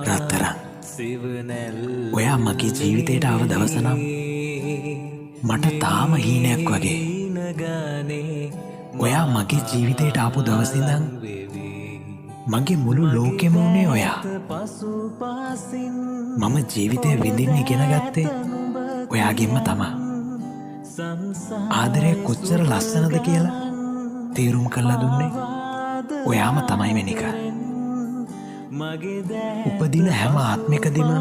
රත්තරන් ඔයා මගේ ජීවිතයට ආව දවස නම් මට තාම හීනයක් වගේ. ඔයා මගේ ජීවිතයට ආපු දවස් ඉඳන් මගේ මුළු ලෝකෙම උනේ ඔයා. මම ජීවිතය විඳින්න ඉගෙන ගත්තේ ඔයාගෙන්ම තමා. ආදරය කොච්චර ලස්සනද කියලා තේරුම් කරලා දුන්නේ ඔයාම තමයි වෙනික. උපදින හැම ආත්මිකදීම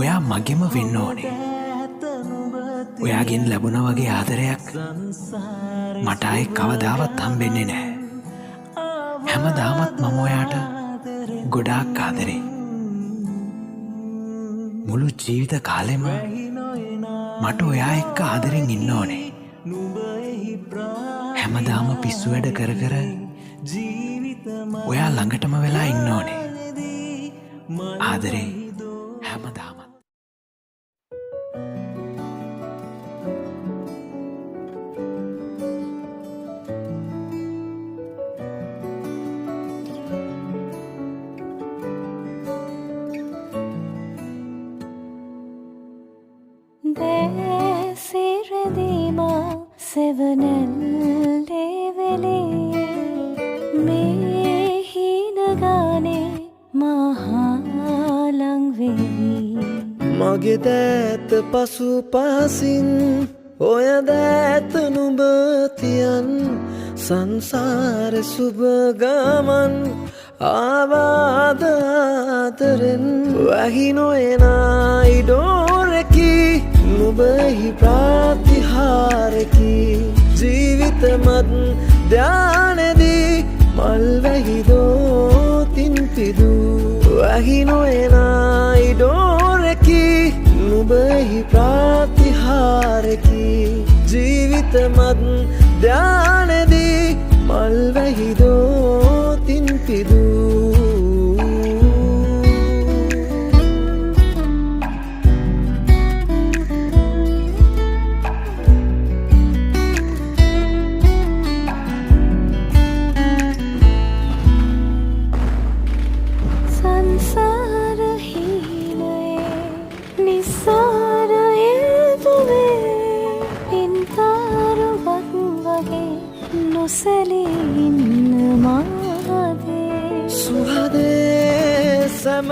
ඔයා මගෙම වෙන්න ඕනේ. ඔයාගෙන් ලැබුණ වගේ ආදරයක් මට ආයේ කවදාවත් හම්බෙන්නේ නැහැ. හැමදාමත් මම ඔයාට ගොඩාක් ආදරේ. මුළු ජීවිත කාලෙම මට ඔයා එක්ක ආදරෙන් ඉන්න ඕනේ. හැමදාම පිස්සු වැඩ කර කර ඔයා ළඟටම වෙලා ඉන්න ඕනේ. ආදරේ හැමදාමත්. දැසිරදීම සෙවනැල්ලේ වෙලේ මේ හීනගානේ මහාලං වෙවී මගේ දෑත පසු පාසින් ඔය දෑත නුඹ තියන් සංසාර සුබ ගමන් ආවාද ආදරෙන් වැහි නොයනා ඉඩෝරකි නුඹෙහි ප්‍රාතිහාරකි ජීවිතමත් ධානයේදී මල් වැහිදෝ තින් පිදු වැහි නොයනා ඉඩෝරකි නුඹෙහි ප්‍රාතිහාරකි ජීවිතමත් ධානයේදී මල් වැහිදෝ තින් පිදු සුහදේ සම